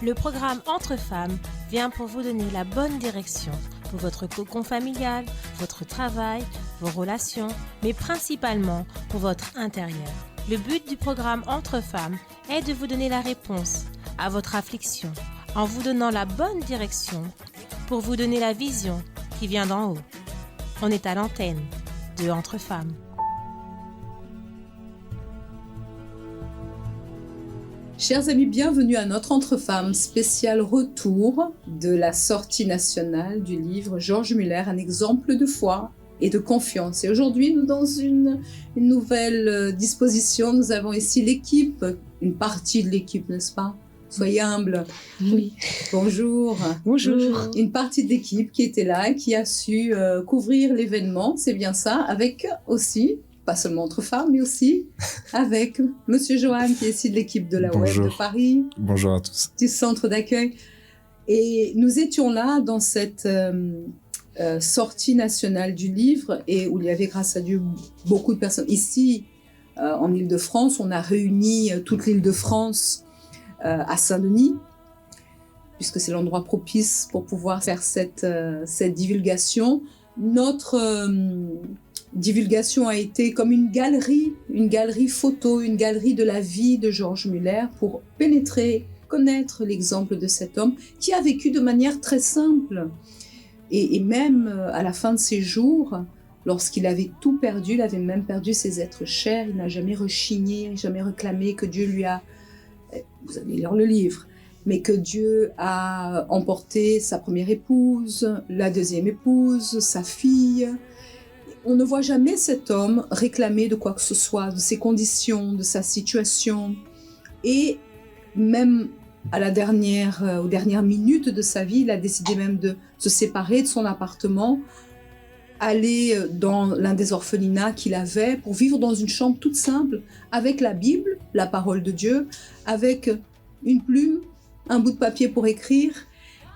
Le programme Entre femmes vient pour vous donner la bonne direction pour votre cocon familial, votre travail, vos relations, mais principalement pour votre intérieur. Le but du programme Entre femmes est de vous donner la réponse à votre affliction en vous donnant la bonne direction pour vous donner la vision qui vient d'en haut. On est à l'antenne de Entre femmes. Chers amis, bienvenue à notre Entre femmes spécial retour de la sortie nationale du livre Georges Muller, un exemple de foi et de confiance. Et aujourd'hui, nous dans une nouvelle disposition, nous avons ici l'équipe, une partie de l'équipe, n'est-ce pas ? Soyez humbles. Oui. Bonjour. Bonjour. Une partie de l'équipe qui était là et qui a su couvrir l'événement, c'est bien ça, avec aussi... pas seulement Entre femmes, mais aussi avec Monsieur Johan, qui est ici de l'équipe de la Bonjour. Web de Paris. Bonjour à tous. Du centre d'accueil. Et nous étions là dans cette sortie nationale du livre et où il y avait, grâce à Dieu, beaucoup de personnes. Ici, en Île-de-France, on a réuni toute l'Île-de-France à Saint-Denis, puisque c'est l'endroit propice pour pouvoir faire cette divulgation. Notre... divulgation a été comme une galerie photo, une galerie de la vie de Georges Muller pour pénétrer, connaître l'exemple de cet homme qui a vécu de manière très simple. Et même à la fin de ses jours, lorsqu'il avait tout perdu, il avait même perdu ses êtres chers, il n'a jamais rechigné, jamais réclamé que Dieu lui a... Vous allez lire le livre. Mais que Dieu a emporté sa première épouse, la deuxième épouse, sa fille... On ne voit jamais cet homme réclamer de quoi que ce soit, de ses conditions, de sa situation. Et même aux dernières minutes de sa vie, il a décidé même de se séparer de son appartement, aller dans l'un des orphelinats qu'il avait pour vivre dans une chambre toute simple, avec la Bible, la parole de Dieu, avec une plume, un bout de papier pour écrire,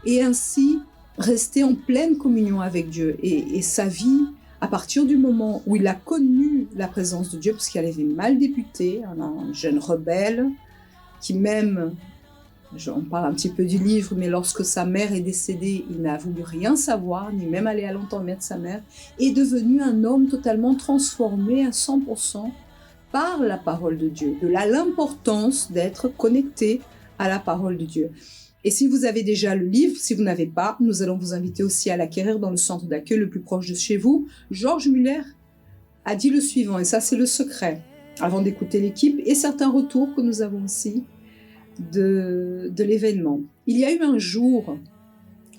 et ainsi rester en pleine communion avec Dieu. Et sa vie... à partir du moment où il a connu la présence de Dieu, parce qu'il avait mal débuté, un jeune rebelle, qui même, on parle un petit peu du livre, mais lorsque sa mère est décédée, il n'a voulu rien savoir, ni même aller à l'enterrement de sa mère, est devenu un homme totalement transformé à 100% par la parole de Dieu, de l'importance d'être connecté à la parole de Dieu. Et si vous avez déjà le livre, si vous n'avez pas, nous allons vous inviter aussi à l'acquérir dans le centre d'accueil le plus proche de chez vous. Georges Muller a dit le suivant, et ça c'est le secret, avant d'écouter l'équipe, et certains retours que nous avons aussi de l'événement. Il y a eu un jour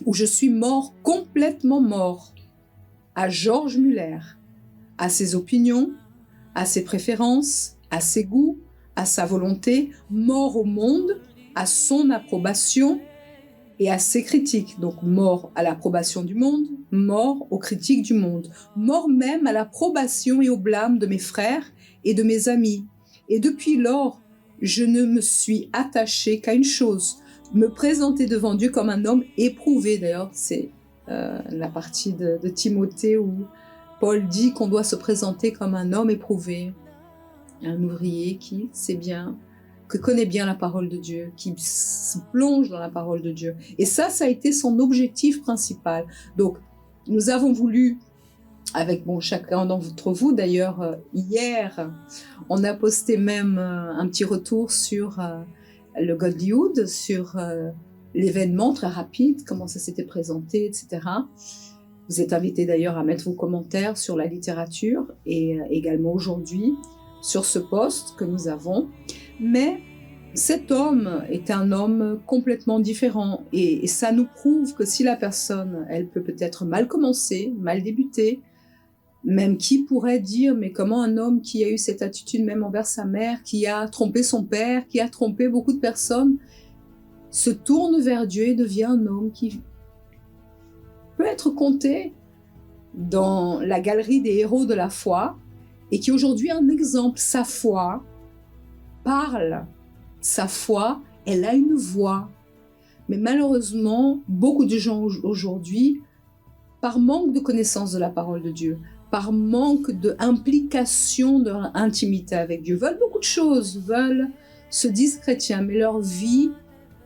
où je suis mort, complètement mort, à Georges Muller, à ses opinions, à ses préférences, à ses goûts, à sa volonté, mort au monde, à son approbation et à ses critiques. Donc mort à l'approbation du monde, mort aux critiques du monde, mort même à l'approbation et au blâme de mes frères et de mes amis. Et depuis lors, je ne me suis attachée qu'à une chose, me présenter devant Dieu comme un homme éprouvé. D'ailleurs, c'est la partie de Timothée où Paul dit qu'on doit se présenter comme un homme éprouvé, un ouvrier qui sait bien, que connaît bien la parole de Dieu, qui se plonge dans la parole de Dieu. Et ça a été son objectif principal. Donc, nous avons voulu, avec chacun d'entre vous, d'ailleurs, hier, on a posté même un petit retour sur le Godlywood, sur l'événement très rapide, comment ça s'était présenté, etc. Vous êtes invités d'ailleurs à mettre vos commentaires sur la littérature et également aujourd'hui sur ce post que nous avons. Mais cet homme est un homme complètement différent et ça nous prouve que si la personne, elle peut peut-être mal commencer, mal débuter, même qui pourrait dire mais comment un homme qui a eu cette attitude même envers sa mère, qui a trompé son père, qui a trompé beaucoup de personnes, se tourne vers Dieu et devient un homme qui peut être compté dans la galerie des héros de la foi et qui aujourd'hui est un exemple. Sa foi parle, sa foi, elle a une voix. Mais malheureusement, beaucoup de gens aujourd'hui, par manque de connaissance de la parole de Dieu, par manque d'implication de leur intimité avec Dieu, veulent beaucoup de choses, se disent chrétiens, mais leur vie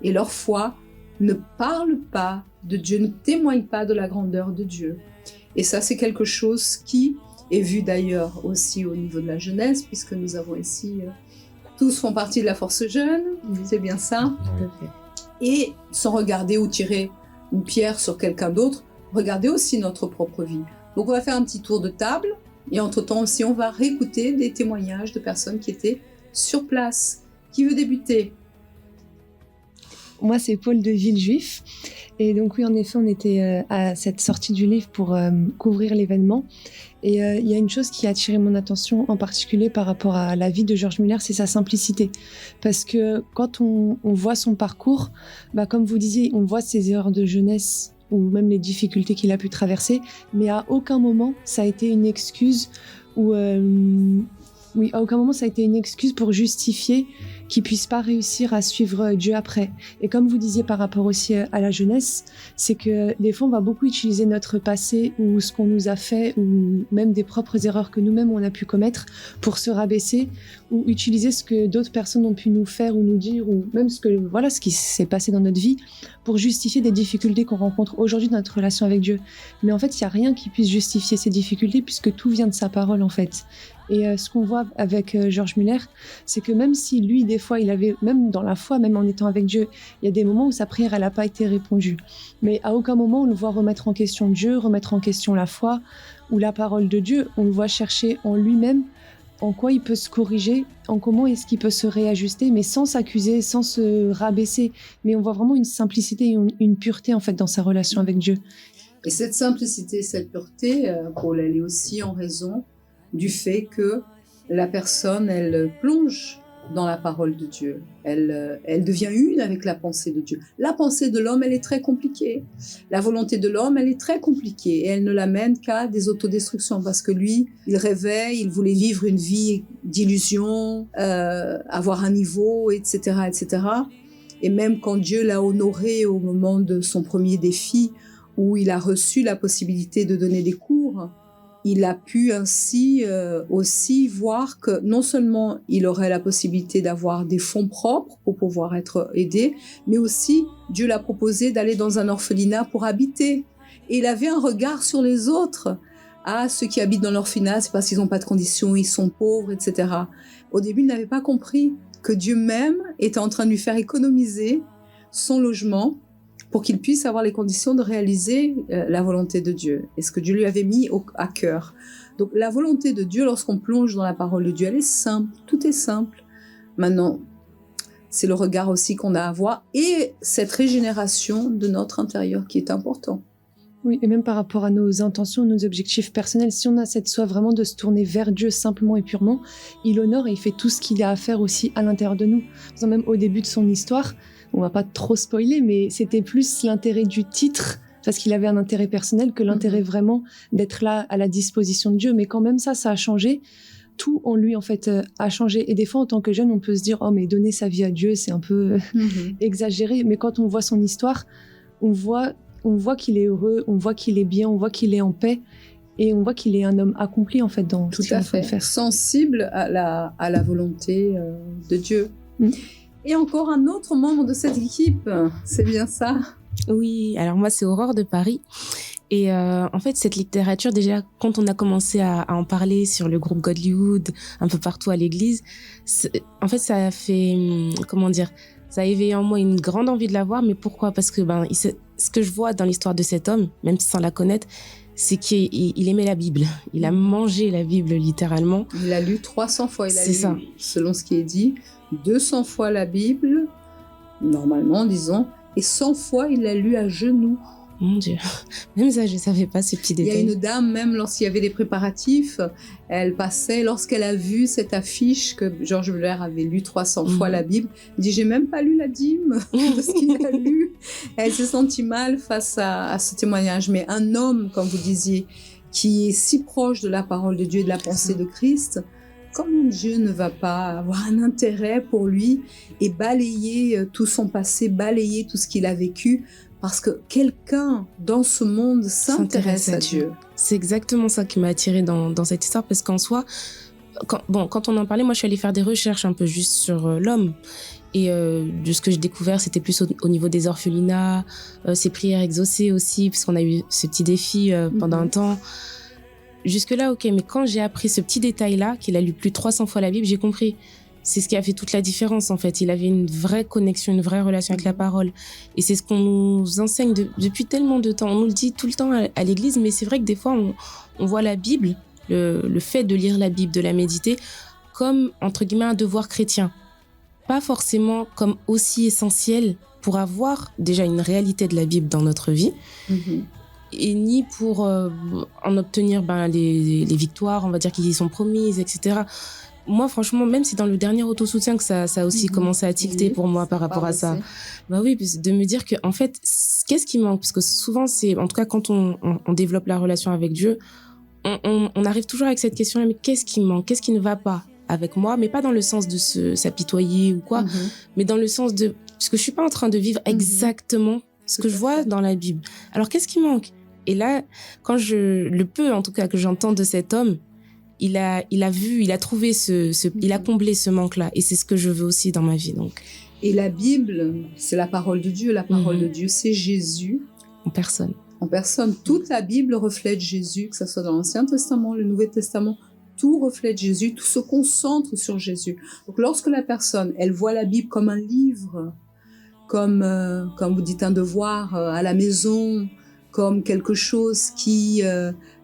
Et leur foi ne parle pas de Dieu, ne témoigne pas de la grandeur de Dieu. Et ça, c'est quelque chose qui est vu d'ailleurs aussi au niveau de la jeunesse, puisque nous avons ici, tous font partie de la force jeune, c'est bien ça. Oui. Et sans regarder ou tirer une pierre sur quelqu'un d'autre, regardez aussi notre propre vie. Donc on va faire un petit tour de table, et entre-temps aussi, on va réécouter des témoignages de personnes qui étaient sur place. Qui veut débuter ? Moi, c'est Paul de Villejuif. Et donc oui, en effet, on était à cette sortie du livre pour couvrir l'événement. Et il y a une chose qui a attiré mon attention en particulier par rapport à la vie de George Muller, c'est sa simplicité. Parce que quand on voit son parcours, comme vous disiez, on voit ses erreurs de jeunesse ou même les difficultés qu'il a pu traverser, mais à aucun moment ça a été une excuse ou à aucun moment ça a été une excuse pour justifier qu'il puisse pas réussir à suivre Dieu après. Et comme vous disiez par rapport aussi à la jeunesse, c'est que des fois on va beaucoup utiliser notre passé ou ce qu'on nous a fait ou même des propres erreurs que nous-mêmes on a pu commettre pour se rabaisser ou utiliser ce que d'autres personnes ont pu nous faire ou nous dire ou même ce qui s'est passé dans notre vie pour justifier des difficultés qu'on rencontre aujourd'hui dans notre relation avec Dieu. Mais en fait, il n'y a rien qui puisse justifier ces difficultés puisque tout vient de sa parole en fait. Et ce qu'on voit avec George Muller, c'est que même si lui, des fois, il avait, même dans la foi, même en étant avec Dieu, il y a des moments où sa prière, elle n'a pas été répondue. Mais à aucun moment, on le voit remettre en question Dieu, remettre en question la foi ou la parole de Dieu. On le voit chercher en lui-même en quoi il peut se corriger, en comment est-ce qu'il peut se réajuster, mais sans s'accuser, sans se rabaisser. Mais on voit vraiment une simplicité, une pureté, en fait, dans sa relation avec Dieu. Et cette simplicité, cette pureté, Paul, elle est aussi en raison du fait que la personne, elle plonge dans la parole de Dieu. Elle devient une avec la pensée de Dieu. La pensée de l'homme, elle est très compliquée. La volonté de l'homme, elle est très compliquée. Et elle ne l'amène qu'à des autodestructions. Parce que lui, il rêvait, il voulait vivre une vie d'illusion, avoir un niveau, etc., etc. Et même quand Dieu l'a honoré au moment de son premier défi, où il a reçu la possibilité de donner des cours, il a pu ainsi aussi voir que non seulement il aurait la possibilité d'avoir des fonds propres pour pouvoir être aidé, mais aussi Dieu l'a proposé d'aller dans un orphelinat pour habiter. Et il avait un regard sur les autres. Ah, ceux qui habitent dans l'orphelinat, c'est parce qu'ils n'ont pas de conditions, ils sont pauvres, etc. Au début, il n'avait pas compris que Dieu même était en train de lui faire économiser son logement pour qu'il puisse avoir les conditions de réaliser la volonté de Dieu et ce que Dieu lui avait mis à cœur. Donc la volonté de Dieu, lorsqu'on plonge dans la parole de Dieu, elle est simple, tout est simple. Maintenant, c'est le regard aussi qu'on a à avoir et cette régénération de notre intérieur qui est important. Oui, et même par rapport à nos intentions, nos objectifs personnels, si on a cette soif vraiment de se tourner vers Dieu simplement et purement, il honore et il fait tout ce qu'il a à faire aussi à l'intérieur de nous. Même au début de son histoire, on va pas trop spoiler, mais c'était plus l'intérêt du titre, parce qu'il avait un intérêt personnel, que l'intérêt vraiment d'être là à la disposition de Dieu. Mais quand même ça a changé. Tout en lui, en fait, a changé. Et des fois, en tant que jeune, on peut se dire « Oh, mais donner sa vie à Dieu, c'est un peu exagéré. » Mais quand on voit son histoire, on voit qu'il est heureux, on voit qu'il est bien, on voit qu'il est en paix. Et on voit qu'il est un homme accompli, en fait, dans tout ce qu'il à est en train de fait, faire. sensible à la volonté de Dieu. Et encore un autre membre de cette équipe, c'est bien ça ? Oui, alors moi c'est Aurore de Paris. Et en fait cette littérature, déjà quand on a commencé à en parler sur le groupe Godlywood, un peu partout à l'église, en fait ça a fait, ça a éveillé en moi une grande envie de la voir. Mais pourquoi ? Parce que ce que je vois dans l'histoire de cet homme, même sans la connaître, c'est qu'il aimait la Bible. Il a mangé la Bible littéralement. Il l'a lu 300 fois. Il a lu, ça. Selon ce qui est dit, 200 fois la Bible, normalement, disons, et 100 fois il l'a lu à genoux. Mon Dieu, même ça, je ne savais pas ce petit détail. Il y a une dame, même lorsqu'il y avait des préparatifs, elle passait, lorsqu'elle a vu cette affiche que George Muller avait lu 300 fois la Bible, elle dit « J'ai même pas lu la dîme de ce qu'il a lu ». Elle s'est sentie mal face à ce témoignage. Mais un homme, comme vous disiez, qui est si proche de la parole de Dieu et de la pensée de Christ, comment Dieu ne va pas avoir un intérêt pour lui et balayer tout son passé, balayer tout ce qu'il a vécu, parce que quelqu'un dans ce monde s'intéresse à Dieu. C'est exactement ça qui m'a attirée dans cette histoire, parce qu'en soi, quand on en parlait, moi je suis allée faire des recherches un peu juste sur l'homme. Et de ce que j'ai découvert, c'était plus au niveau des orphelinats, ses prières exaucées aussi, puisqu'on a eu ce petit défi pendant un temps. Jusque-là, ok, mais quand j'ai appris ce petit détail-là, qu'il a lu plus de 300 fois la Bible, j'ai compris. C'est ce qui a fait toute la différence, en fait. Il avait une vraie connexion, une vraie relation avec la parole. Et c'est ce qu'on nous enseigne depuis tellement de temps. On nous le dit tout le temps à l'église, mais c'est vrai que des fois, on voit la Bible, le fait de lire la Bible, de la méditer, comme, entre guillemets, un devoir chrétien. Pas forcément comme aussi essentiel pour avoir déjà une réalité de la Bible dans notre vie, et ni pour en obtenir les victoires, on va dire, qui y sont promises, etc. Moi, franchement, même si dans le dernier autosoutien que ça a aussi commencé à tilter pour moi par rapport à ça. Bah oui, de me dire que, en fait, qu'est-ce qui manque? Parce que souvent, en tout cas, quand on développe la relation avec Dieu, on arrive toujours avec cette question-là, mais qu'est-ce qui manque? Qu'est-ce qui ne va pas avec moi? Mais pas dans le sens de s'apitoyer ou quoi, mais dans le sens de... Parce que je suis pas en train de vivre exactement ce que je vois dans la Bible. Alors, qu'est-ce qui manque? Et là, quand le peu, en tout cas, que j'entends de cet homme, il a trouvé il a comblé ce manque-là. Et c'est ce que je veux aussi dans ma vie, donc. Et la Bible, c'est la parole de Dieu. La parole de Dieu, c'est Jésus. En personne. En personne. Toute la Bible reflète Jésus, que ce soit dans l'Ancien Testament, le Nouveau Testament. Tout reflète Jésus, tout se concentre sur Jésus. Donc, lorsque la personne, elle voit la Bible comme un livre, comme vous dites, un devoir à la maison, comme quelque chose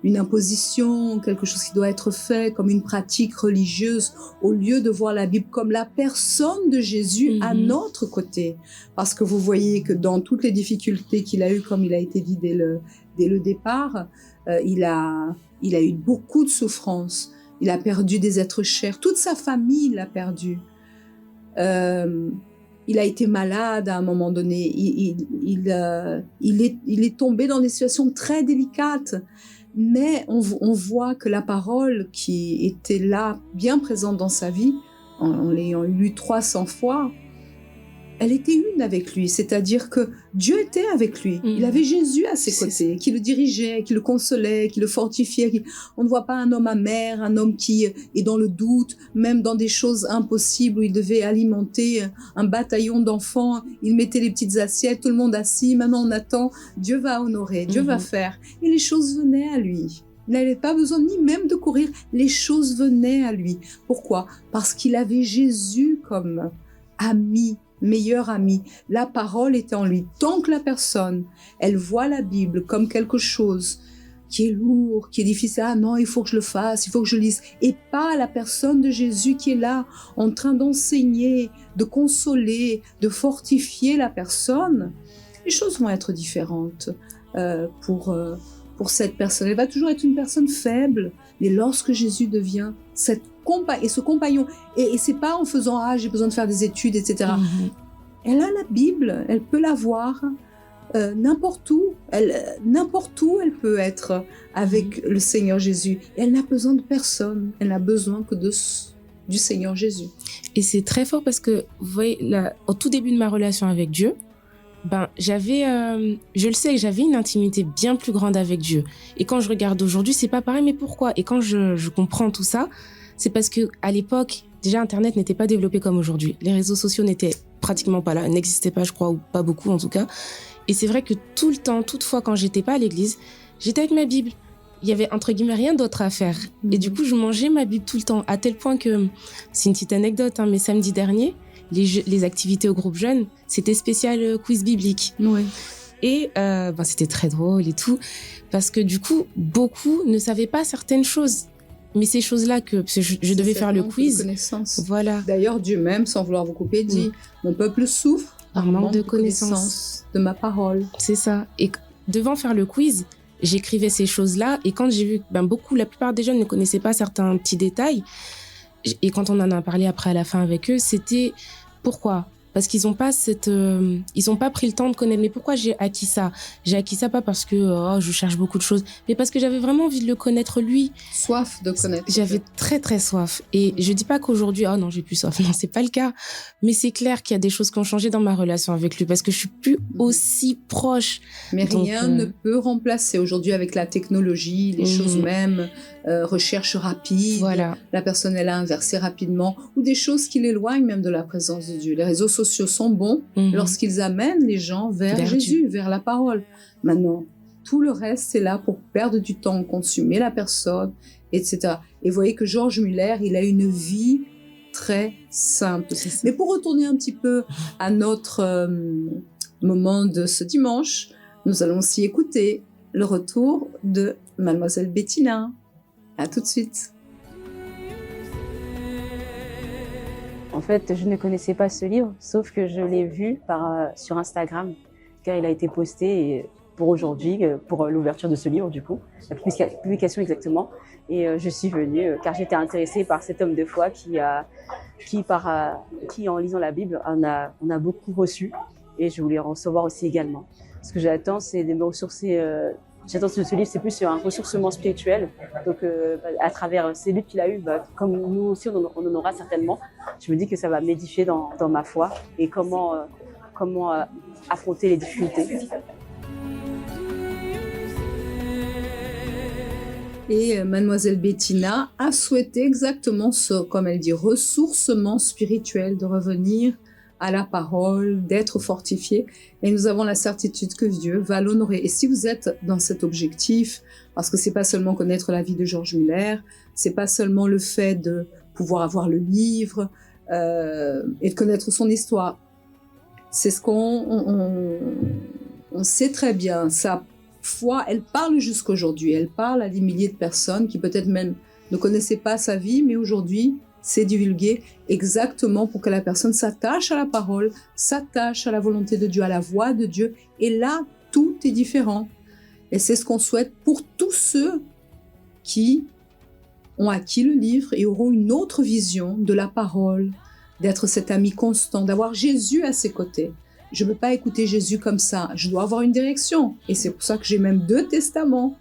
une imposition, quelque chose qui doit être fait, comme une pratique religieuse, au lieu de voir la Bible comme la personne de Jésus à notre côté. Parce que vous voyez que dans toutes les difficultés qu'il a eues, comme il a été dit dès le départ, il a eu beaucoup de souffrances. Il a perdu des êtres chers. Toute sa famille l'a perdu. Il a été malade à un moment donné. Il est tombé dans des situations très délicates. Mais on voit que la parole qui était là, bien présente dans sa vie, en l'ayant lu 300 fois, elle était une avec lui. C'est-à-dire que Dieu était avec lui. Il avait Jésus à ses côtés, qui le dirigeait, qui le consolait, qui le fortifiait. On ne voit pas un homme amer, un homme qui est dans le doute, même dans des choses impossibles où il devait alimenter un bataillon d'enfants. Il mettait les petites assiettes, tout le monde assis. Maintenant, on attend. Dieu va honorer, Dieu va faire. Et les choses venaient à lui. Il n'avait pas besoin ni même de courir. Les choses venaient à lui. Pourquoi? Parce qu'il avait Jésus comme ami, meilleur ami. La parole était en lui. Tant que la personne, elle voit la Bible comme quelque chose qui est lourd, qui est difficile, ah non, il faut que je le fasse, il faut que je lise, et pas la personne de Jésus qui est là, en train d'enseigner, de consoler, de fortifier la personne, les choses vont être différentes pour cette personne. Elle va toujours être une personne faible, mais lorsque Jésus devient ce compagnon, et c'est pas en faisant « j'ai besoin de faire des études, etc. » Elle a la Bible, elle peut l'avoir n'importe où elle peut être avec le Seigneur Jésus. Et elle n'a besoin de personne, elle n'a besoin que du Seigneur Jésus. Et c'est très fort parce que, vous voyez, là, au tout début de ma relation avec Dieu, je le sais, j'avais une intimité bien plus grande avec Dieu. Et quand je regarde aujourd'hui, c'est pas pareil, mais pourquoi? Et quand je comprends tout ça, c'est parce que à l'époque, déjà Internet n'était pas développé comme aujourd'hui. Les réseaux sociaux n'étaient pratiquement pas là, n'existaient pas, je crois, ou pas beaucoup en tout cas. Et c'est vrai que tout le temps, toutefois, quand j'étais pas à l'église, j'étais avec ma Bible. Il y avait, entre guillemets, rien d'autre à faire. Et du coup, je mangeais ma Bible tout le temps, à tel point que, c'est une petite anecdote, mais samedi dernier, les activités au groupe jeune, c'était spécial quiz biblique. Ouais. Et c'était très drôle et tout, parce que du coup, beaucoup ne savaient pas certaines choses. Mais ces choses-là, je devais faire le quiz. Voilà. D'ailleurs, Dieu même, sans vouloir vous couper, dit « Mon peuple souffre par manque de connaissance de ma parole. » C'est ça. Et devant faire le quiz, j'écrivais ces choses-là. Et quand j'ai vu que la plupart des jeunes ne connaissaient pas certains petits détails, et quand on en a parlé après à la fin avec eux, c'était pourquoi? parce qu'ils n'ont pas ils ont pas pris le temps de connaître. Mais pourquoi j'ai acquis ça? J'ai acquis ça pas parce que je cherche beaucoup de choses, mais parce que j'avais vraiment envie de le connaître lui. Soif de connaître. J'avais très très soif. Et je dis pas qu'aujourd'hui, non, j'ai plus soif. Non, c'est pas le cas. Mais c'est clair qu'il y a des choses qui ont changé dans ma relation avec lui parce que je suis plus aussi proche. Mais rien ne peut remplacer aujourd'hui avec la technologie, les choses même, recherche rapide. Voilà. La personne elle a inversé rapidement ou des choses qui l'éloignent même de la présence de Dieu. Les réseaux sociaux sont bons lorsqu'ils amènent les gens vers Jésus, vers la parole. Maintenant, tout le reste, c'est là pour perdre du temps, consumer la personne, etc. Et vous voyez que George Muller, il a une vie très simple. Mais pour retourner un petit peu à notre moment de ce dimanche, nous allons aussi écouter le retour de Mademoiselle Bettina. À tout de suite. En fait, je ne connaissais pas ce livre, sauf que je l'ai vu sur Instagram, car il a été posté pour aujourd'hui, pour l'ouverture de ce livre, du coup, la publication exactement. Et je suis venue, car j'étais intéressée par cet homme de foi qui, en lisant la Bible, on a beaucoup reçu. Et je voulais en recevoir aussi également. Ce que j'attends, c'est de me ressourcer. J'attends que ce livre, c'est plus sur un ressourcement spirituel. Donc, à travers ces livres qu'il a eu, comme nous aussi, on en aura certainement. Je me dis que ça va m'édifier dans ma foi et comment affronter les difficultés. Et Mademoiselle Bettina a souhaité exactement ce, comme elle dit, ressourcement spirituel, de revenir à la parole, d'être fortifié. Et nous avons la certitude que Dieu va l'honorer. Et si vous êtes dans cet objectif, parce que c'est pas seulement connaître la vie de George Muller, c'est pas seulement le fait de pouvoir avoir le livre et de connaître son histoire. C'est ce qu'on sait très bien. Sa foi, elle parle jusqu'aujourd'hui. Elle parle à des milliers de personnes qui peut-être même ne connaissaient pas sa vie, mais aujourd'hui, c'est divulgué exactement pour que la personne s'attache à la parole, s'attache à la volonté de Dieu, à la voix de Dieu. Et là, tout est différent. Et c'est ce qu'on souhaite pour tous ceux qui ont acquis le livre et auront une autre vision de la parole, d'être cet ami constant, d'avoir Jésus à ses côtés. Je ne peux pas écouter Jésus comme ça. Je dois avoir une direction. Et c'est pour ça que j'ai même 2 testaments.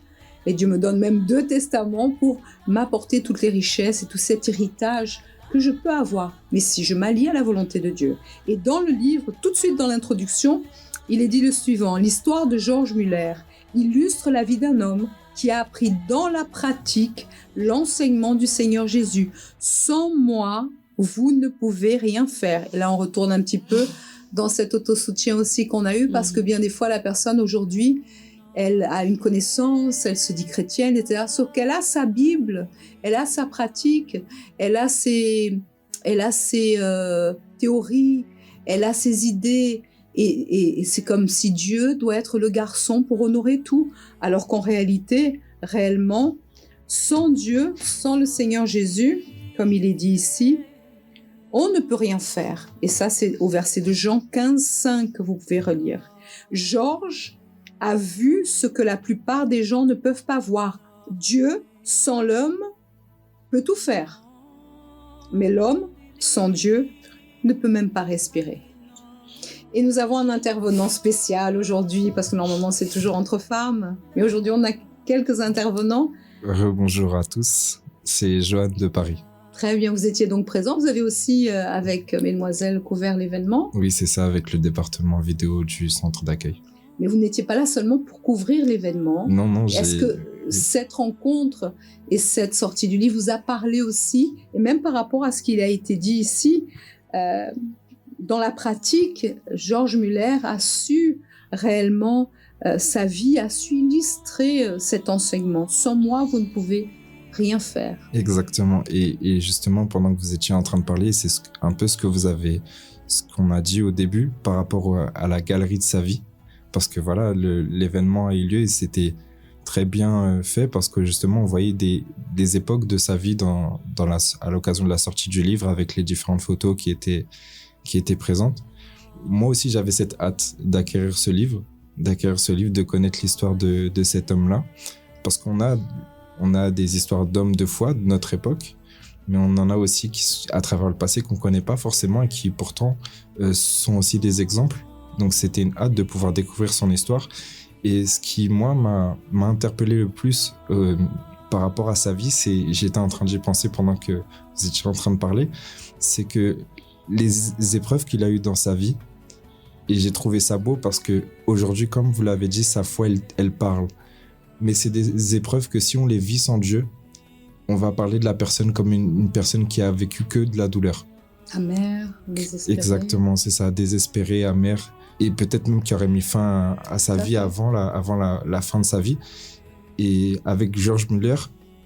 Et Dieu me donne même 2 testaments pour m'apporter toutes les richesses et tout cet héritage que je peux avoir. Mais si je m'allie à la volonté de Dieu. Et dans le livre, tout de suite dans l'introduction, il est dit le suivant. L'histoire de George Muller illustre la vie d'un homme qui a appris dans la pratique l'enseignement du Seigneur Jésus. Sans moi, vous ne pouvez rien faire. Et là, on retourne un petit peu dans cet autosoutien aussi qu'on a eu, parce que bien des fois, la personne aujourd'hui, elle a une connaissance, elle se dit chrétienne, etc. Sauf qu'elle a sa Bible, elle a sa pratique, elle a ses théories, elle a ses idées. Et c'est comme si Dieu doit être le garçon pour honorer tout. Alors qu'en réalité, réellement, sans Dieu, sans le Seigneur Jésus, comme il est dit ici, on ne peut rien faire. Et ça, c'est au verset de Jean 15:5 que vous pouvez relire. Georges a vu ce que la plupart des gens ne peuvent pas voir. Dieu, sans l'homme, peut tout faire. Mais l'homme, sans Dieu, ne peut même pas respirer. Et nous avons un intervenant spécial aujourd'hui, parce que normalement c'est toujours entre femmes. Mais aujourd'hui on a quelques intervenants. Bonjour à tous, c'est Joanne de Paris. Très bien, vous étiez donc présent. Vous avez aussi, avec Mesdemoiselles, couvert l'événement. Oui, c'est ça, avec le département vidéo du centre d'accueil. Mais vous n'étiez pas là seulement pour couvrir l'événement. Non, Est-ce que cette rencontre et cette sortie du livre vous a parlé aussi, et même par rapport à ce qu'il a été dit ici, dans la pratique, George Muller a su réellement, sa vie a su illustrer cet enseignement. Sans moi, vous ne pouvez rien faire. Exactement. Et justement, pendant que vous étiez en train de parler, c'est un peu ce qu'on a dit au début par rapport à la galerie de sa vie. Parce que voilà, l'événement a eu lieu et c'était très bien fait parce que justement, on voyait des époques de sa vie à l'occasion de la sortie du livre avec les différentes photos qui étaient présentes. Moi aussi, j'avais cette hâte d'acquérir ce livre, de connaître l'histoire de cet homme-là. Parce qu'on a des histoires d'hommes de foi de notre époque, mais on en a aussi qui, à travers le passé qu'on ne connaît pas forcément et qui pourtant sont aussi des exemples. Donc c'était une hâte de pouvoir découvrir son histoire. Et ce qui, moi, m'a interpellé le plus par rapport à sa vie, j'étais en train d'y penser pendant que vous étiez en train de parler, c'est que les épreuves qu'il a eues dans sa vie, et j'ai trouvé ça beau parce que aujourd'hui, comme vous l'avez dit, sa foi, elle parle. Mais c'est des épreuves que si on les vit sans Dieu, on va parler de la personne comme une personne qui a vécu que de la douleur. Amère, désespérée. Exactement, c'est ça, désespérée, amère, et peut-être même qui aurait mis fin à sa vie avant la fin de sa vie. Et avec George Muller,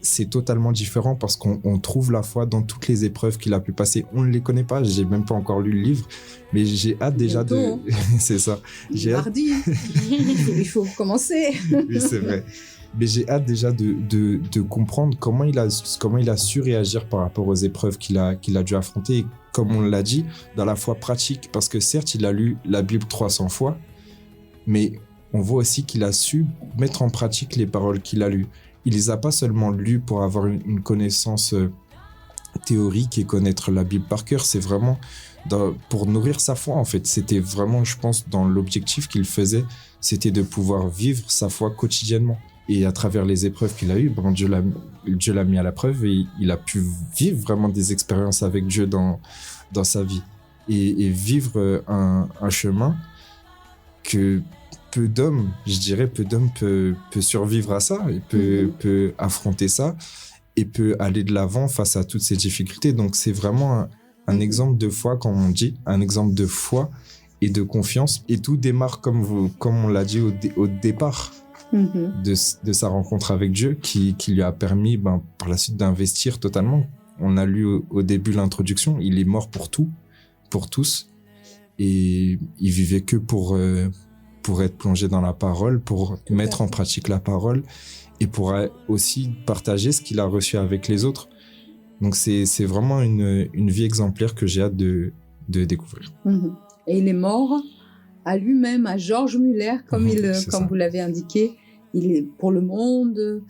c'est totalement différent parce qu'on trouve la foi dans toutes les épreuves qu'il a pu passer. On ne les connaît pas, j'ai même pas encore lu le livre, mais j'ai hâte déjà de... c'est ça. Mardi, il faut commencer. Oui, c'est vrai. Mais j'ai hâte déjà de comprendre comment il a su réagir par rapport aux épreuves qu'il a dû affronter. Et comme on l'a dit, dans la foi pratique, parce que certes, il a lu la Bible 300 fois, mais on voit aussi qu'il a su mettre en pratique les paroles qu'il a lues. Il les a pas seulement lues pour avoir une connaissance théorique et connaître la Bible par cœur, c'est vraiment pour nourrir sa foi en fait. C'était vraiment, je pense, dans l'objectif qu'il faisait, c'était de pouvoir vivre sa foi quotidiennement. Et à travers les épreuves qu'il a eues, Dieu l'a mis à la preuve et il a pu vivre vraiment des expériences avec Dieu dans sa vie. Et vivre un chemin que peu d'hommes peut survivre à ça, et peut affronter ça, et peut aller de l'avant face à toutes ces difficultés. Donc c'est vraiment un exemple de foi, comme on dit, un exemple de foi et de confiance. Et tout démarre, comme on l'a dit au départ, de sa rencontre avec Dieu, qui lui a permis par la suite d'investir totalement. On a lu au début l'introduction, il est mort pour tout, pour tous, et il vivait que pour être plongé dans la parole, pour mettre en pratique la parole, et pour aussi partager ce qu'il a reçu avec les autres. Donc c'est vraiment une vie exemplaire que j'ai hâte de découvrir. Et il est mort à lui-même, à George Muller, comme vous l'avez indiqué. Il est pour le monde,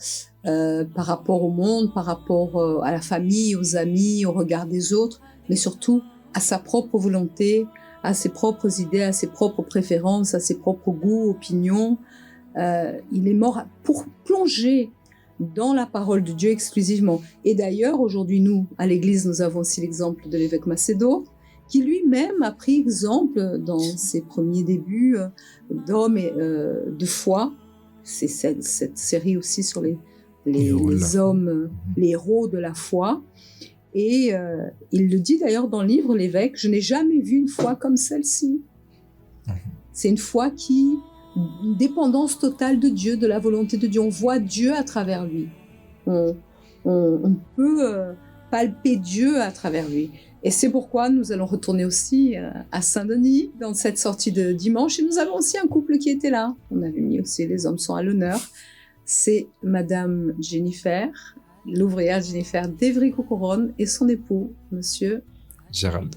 par rapport au monde, par rapport à la famille, aux amis, au regard des autres, mais surtout à sa propre volonté, à ses propres idées, à ses propres préférences, à ses propres goûts, opinions. Il est mort pour plonger dans la parole de Dieu exclusivement. Et d'ailleurs, aujourd'hui, nous, à l'Église, nous avons aussi l'exemple de l'évêque Macedo, qui lui-même a pris exemple dans ses premiers débuts d'hommes et de foi. C'est cette série aussi sur les hommes, les héros de la foi. Et il le dit d'ailleurs dans le livre, l'évêque, je n'ai jamais vu une foi comme celle-ci. C'est une foi une dépendance totale de Dieu, de la volonté de Dieu. On voit Dieu à travers lui. On peut palper Dieu à travers lui. Et c'est pourquoi nous allons retourner aussi à Saint-Denis dans cette sortie de dimanche. Et nous avons aussi un couple qui était là. On avait mis aussi les hommes sont à l'honneur. C'est Madame Jennifer, l'ouvrière Jennifer d'Évry-Courcouronnes, et son époux, Monsieur Gérald.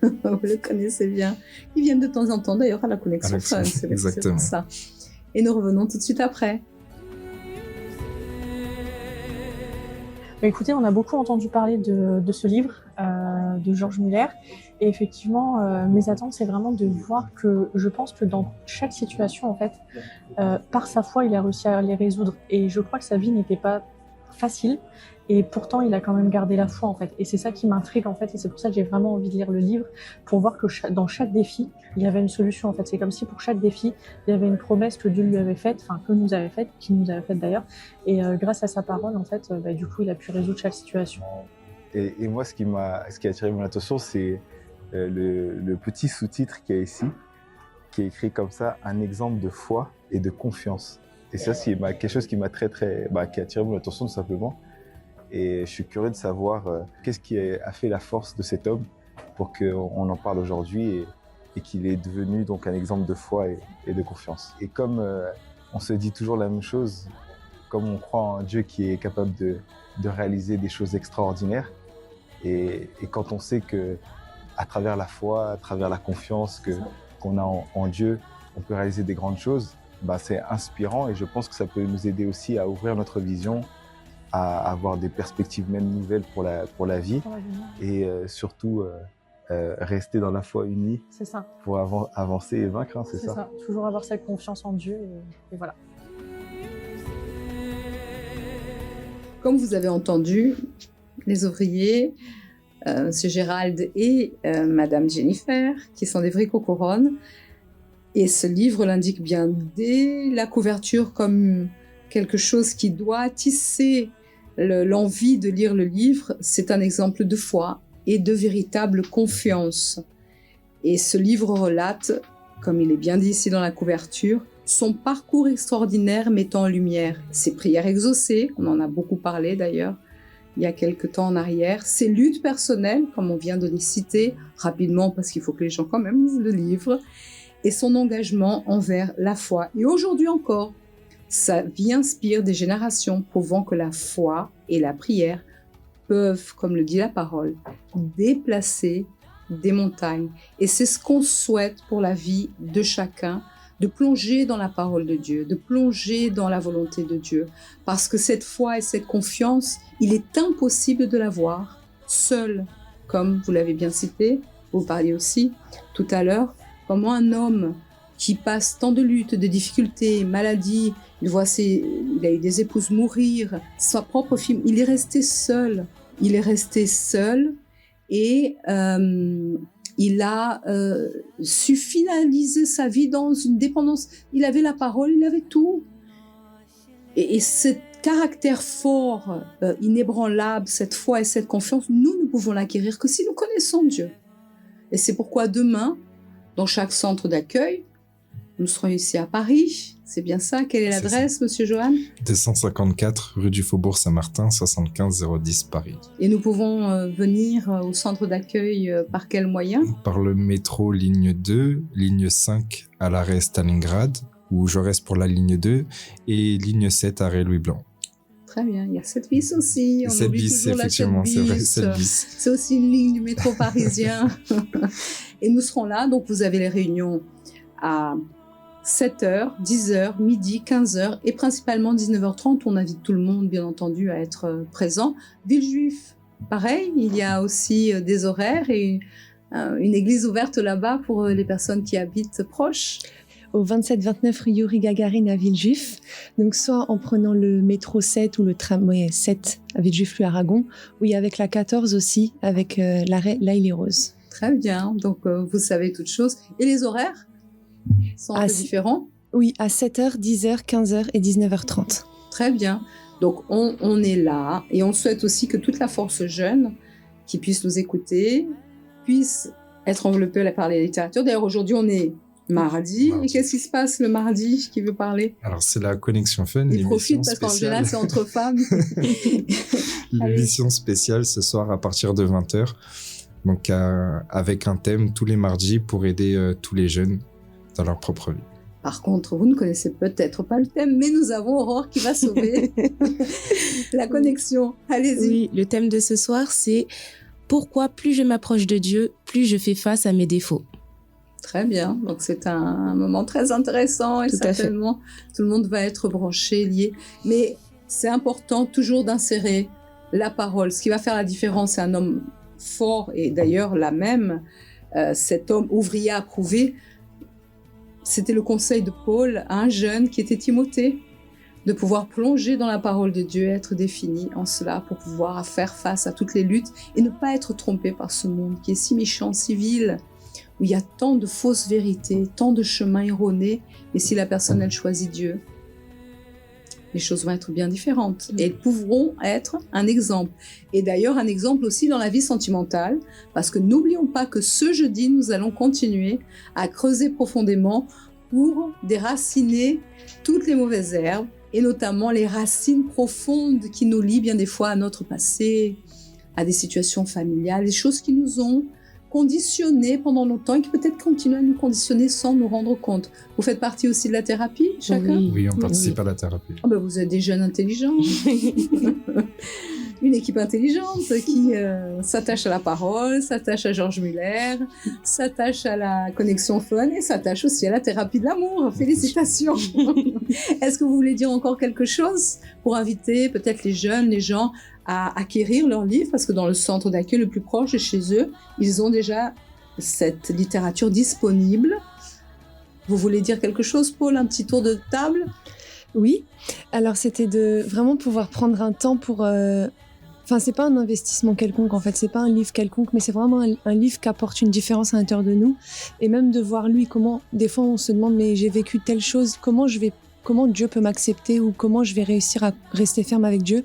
Vous le connaissez bien. Ils viennent de temps en temps d'ailleurs à la Connexion Fun. Exactement. C'est ça. Et nous revenons tout de suite après. Écoutez, on a beaucoup entendu parler de ce livre de George Muller, et effectivement, mes attentes, c'est vraiment de voir que je pense que dans chaque situation, en fait, par sa foi, il a réussi à les résoudre. Et je crois que sa vie n'était pas facile, et pourtant, il a quand même gardé la foi, en fait. Et c'est ça qui m'intrigue, en fait, et c'est pour ça que j'ai vraiment envie de lire le livre, pour voir que dans chaque défi, il y avait une solution, en fait. C'est comme si pour chaque défi, il y avait une promesse que Dieu lui avait faite, enfin, que nous avait faite, qu'il nous avait faite d'ailleurs. Et grâce à sa parole, en fait, du coup, il a pu résoudre chaque situation. Et moi, ce qui a attiré mon attention, c'est le petit sous-titre qu'il y a ici, qui est écrit comme ça, un exemple de foi et de confiance. Et ça, c'est quelque chose qui m'a qui a attiré mon attention tout simplement. Et je suis curieux de savoir qu'est-ce qui a fait la force de cet homme pour qu'on en parle aujourd'hui et qu'il est devenu donc un exemple de foi et de confiance. Et comme on se dit toujours la même chose, comme on croit en Dieu qui est capable de réaliser des choses extraordinaires, et quand on sait que à travers la foi, à travers la confiance qu'on a en Dieu, on peut réaliser des grandes choses, c'est inspirant, et je pense que ça peut nous aider aussi à ouvrir notre vision, à avoir des perspectives même nouvelles pour la vie et surtout rester dans la foi unie C'est ça. pour avancer et vaincre, hein, c'est C'est ça. ça. Toujours avoir cette confiance en Dieu et voilà. Comme vous avez entendu, les ouvriers, M. Gérald et Madame Jennifer, qui sont des vrais cocoronnes, et ce livre l'indique bien dès la couverture comme quelque chose qui doit tisser l'envie de lire le livre. C'est un exemple de foi et de véritable confiance. Et ce livre relate, comme il est bien dit ici dans la couverture, son parcours extraordinaire mettant en lumière ses prières exaucées, on en a beaucoup parlé d'ailleurs il y a quelque temps en arrière, ses luttes personnelles, comme on vient de les citer rapidement parce qu'il faut que les gens quand même lisent le livre, et son engagement envers la foi. Et aujourd'hui encore, sa vie inspire des générations, prouvant que la foi et la prière peuvent, comme le dit la parole, déplacer des montagnes. Et c'est ce qu'on souhaite pour la vie de chacun, de plonger dans la parole de Dieu, de plonger dans la volonté de Dieu. Parce que cette foi et cette confiance, il est impossible de l'avoir seul. Comme vous l'avez bien cité, vous parliez aussi tout à l'heure, comment un homme qui passe tant de luttes, de difficultés, maladies, il a eu des épouses mourir, sa propre fille, il est resté seul. Il est resté seul et il a su finaliser sa vie dans une dépendance. Il avait la parole, il avait tout. Et ce caractère fort, inébranlable, cette foi et cette confiance, nous ne pouvons l'acquérir que si nous connaissons Dieu. Et c'est pourquoi demain, dans chaque centre d'accueil, nous serons ici à Paris. C'est bien ça. Quelle est l'adresse, Monsieur Johan ? 254 rue du Faubourg Saint-Martin, 75 010 Paris. Et nous pouvons venir au centre d'accueil par quel moyen ? Par le métro ligne 2, ligne 5 à l'arrêt Stalingrad, où je reste pour la ligne 2, et ligne 7 arrêt Louis Blanc. Très bien, il y a 7 bis aussi. 7 bis, effectivement, c'est vrai, 7 bis. C'est aussi une ligne du métro parisien. Et nous serons là, donc vous avez les réunions à 7h, 10h, midi, 15h et principalement 19h30. On invite tout le monde, bien entendu, à être présent. Villejuif, pareil, il y a aussi des horaires et une église ouverte là-bas pour les personnes qui habitent proches. Au 27-29 rue Yuri Gagarin à Villejuif. Donc, soit en prenant le métro 7 ou le tramway 7 à Villejuif-le-Aragon, ou il y a avec la 14 aussi, avec l'arrêt L'Aille-les-Roses. Très bien, donc vous savez toutes choses. Et les horaires sont un peu différents ? Oui, à 7h, 10h, 15h et 19h30. Très bien. Donc, on est là et on souhaite aussi que toute la force jeune qui puisse nous écouter puisse être enveloppée par la littérature. D'ailleurs, aujourd'hui, on est mardi. Et qu'est-ce qui se passe le mardi qui veut parler ? Alors, c'est la Connexion Fun, Il profite parce qu'en général, c'est entre femmes. L'émission spéciale ce soir à partir de 20h. Donc, avec un thème tous les mardis pour aider tous les jeunes dans leur propre vie. Par contre, vous ne connaissez peut-être pas le thème, mais nous avons Aurore qui va sauver la connexion. Allez-y. Oui, le thème de ce soir, c'est « Pourquoi plus je m'approche de Dieu, plus je fais face à mes défauts ?» Très bien, donc c'est un moment très intéressant et certainement tout le monde va être branché, lié. Mais c'est important toujours d'insérer la parole. Ce qui va faire la différence, c'est un homme fort et d'ailleurs la même, cet homme ouvrier approuvé. C'était le conseil de Paul à un jeune qui était Timothée, de pouvoir plonger dans la parole de Dieu, être défini en cela pour pouvoir faire face à toutes les luttes et ne pas être trompé par ce monde qui est si méchant, si vil, où il y a tant de fausses vérités, tant de chemins erronés, mais si la personne, elle choisit Dieu, les choses vont être bien différentes et elles pourront être un exemple. Et d'ailleurs, un exemple aussi dans la vie sentimentale, parce que n'oublions pas que ce jeudi, nous allons continuer à creuser profondément pour déraciner toutes les mauvaises herbes et notamment les racines profondes qui nous lient bien des fois à notre passé, à des situations familiales, des choses qui nous ont conditionnés pendant longtemps et qui peut-être continuent à nous conditionner sans nous rendre compte. Vous faites partie aussi de la thérapie, chacun ? Oui, on participe à la thérapie. Oh ben vous êtes des jeunes intelligents. Une équipe intelligente qui s'attache à la parole, s'attache à Georges Muller, s'attache à la connexion fun et s'attache aussi à la thérapie de l'amour. Félicitations. Est-ce que vous voulez dire encore quelque chose pour inviter peut-être les jeunes, les gens à acquérir leurs livres? Parce que dans le centre d'accueil le plus proche de chez eux, ils ont déjà cette littérature disponible. Vous voulez dire quelque chose, Paul? Un petit tour de table? Oui, alors c'était de vraiment pouvoir prendre un temps pour... Enfin, c'est pas un investissement quelconque, en fait, c'est pas un livre quelconque, mais c'est vraiment un livre qui apporte une différence à l'intérieur de nous. Et même de voir lui, comment... Des fois, on se demande, mais j'ai vécu telle chose, comment Dieu peut m'accepter ou comment je vais réussir à rester ferme avec Dieu.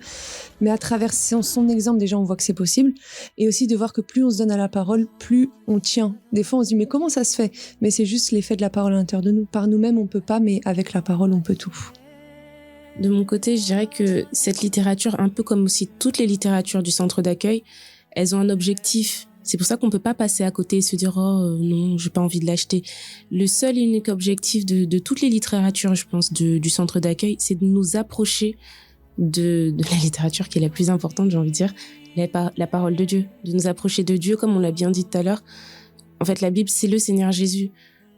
Mais à travers son exemple, déjà, on voit que c'est possible. Et aussi de voir que plus on se donne à la parole, plus on tient. Des fois, on se dit, mais comment ça se fait? Mais c'est juste l'effet de la parole à l'intérieur de nous. Par nous-mêmes, on peut pas, mais avec la parole, on peut tout. De mon côté, je dirais que cette littérature, un peu comme aussi toutes les littératures du centre d'accueil, elles ont un objectif. C'est pour ça qu'on peut pas passer à côté et se dire « Oh non, j'ai pas envie de l'acheter ». Le seul et unique objectif de toutes les littératures, je pense, du centre d'accueil, c'est de nous approcher de la littérature qui est la plus importante, j'ai envie de dire, la parole de Dieu. De nous approcher de Dieu, comme on l'a bien dit tout à l'heure. En fait, la Bible, c'est le Seigneur Jésus.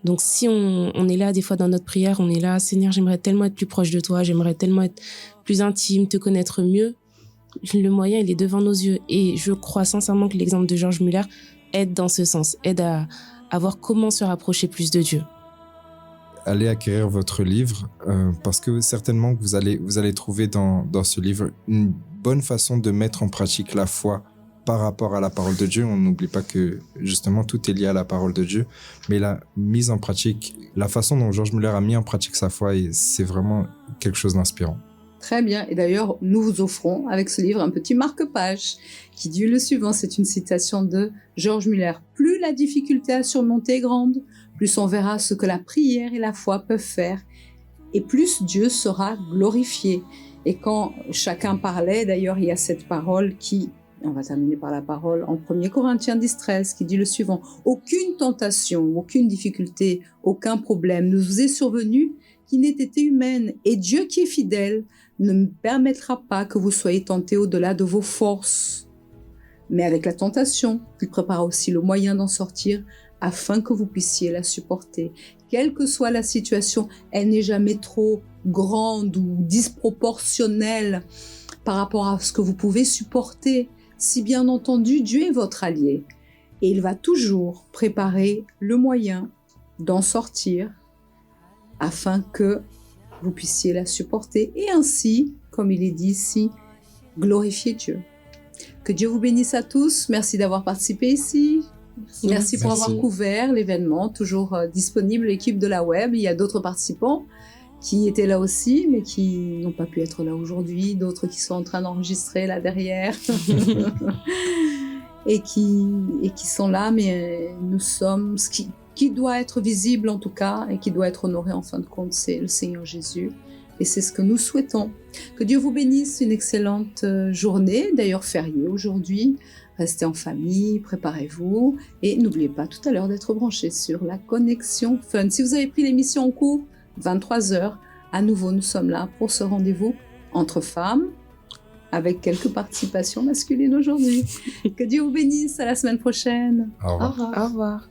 Donc si on est là des fois dans notre prière, on est là, Seigneur, j'aimerais tellement être plus proche de toi, j'aimerais tellement être plus intime, te connaître mieux. Le moyen, il est devant nos yeux. Et je crois sincèrement que l'exemple de George Muller aide dans ce sens, aide à voir comment se rapprocher plus de Dieu. Allez acquérir votre livre parce que certainement vous allez trouver dans ce livre une bonne façon de mettre en pratique la foi par rapport à la parole de Dieu. On n'oublie pas que justement tout est lié à la parole de Dieu, mais la mise en pratique, la façon dont George Muller a mis en pratique sa foi, c'est vraiment quelque chose d'inspirant. Très bien. Et d'ailleurs, nous vous offrons avec ce livre un petit marque-page qui dit le suivant. C'est une citation de George Muller. Plus la difficulté à surmonter est grande, plus on verra ce que la prière et la foi peuvent faire, et plus Dieu sera glorifié. Et quand chacun parlait, d'ailleurs, il y a cette parole on va terminer par la parole en 1 Corinthiens 10-13 qui dit le suivant. Aucune tentation, aucune difficulté, aucun problème ne vous est survenu qui n'ait été humaine. Et Dieu qui est fidèle ne permettra pas que vous soyez tentés au-delà de vos forces. Mais avec la tentation, il prépare aussi le moyen d'en sortir afin que vous puissiez la supporter. Quelle que soit la situation, elle n'est jamais trop grande ou disproportionnelle par rapport à ce que vous pouvez supporter. Si bien entendu, Dieu est votre allié et il va toujours préparer le moyen d'en sortir afin que vous puissiez la supporter et ainsi, comme il est dit ici, glorifier Dieu. Que Dieu vous bénisse à tous. Merci d'avoir participé ici. Merci pour avoir couvert l'événement, toujours disponible, l'équipe de la web. Il y a d'autres participants qui étaient là aussi, mais qui n'ont pas pu être là aujourd'hui, d'autres qui sont en train d'enregistrer là derrière, et qui sont là, mais nous sommes, ce qui doit être visible en tout cas, et qui doit être honoré en fin de compte, c'est le Seigneur Jésus, et c'est ce que nous souhaitons. Que Dieu vous bénisse, une excellente journée, d'ailleurs fériée aujourd'hui, restez en famille, préparez-vous, et n'oubliez pas tout à l'heure d'être branchés sur la connexion Fun. Si vous avez pris l'émission en cours, 23h, à nouveau nous sommes là pour ce rendez-vous entre femmes avec quelques participations masculines aujourd'hui. Que Dieu vous bénisse, à la semaine prochaine. Au revoir. Au revoir.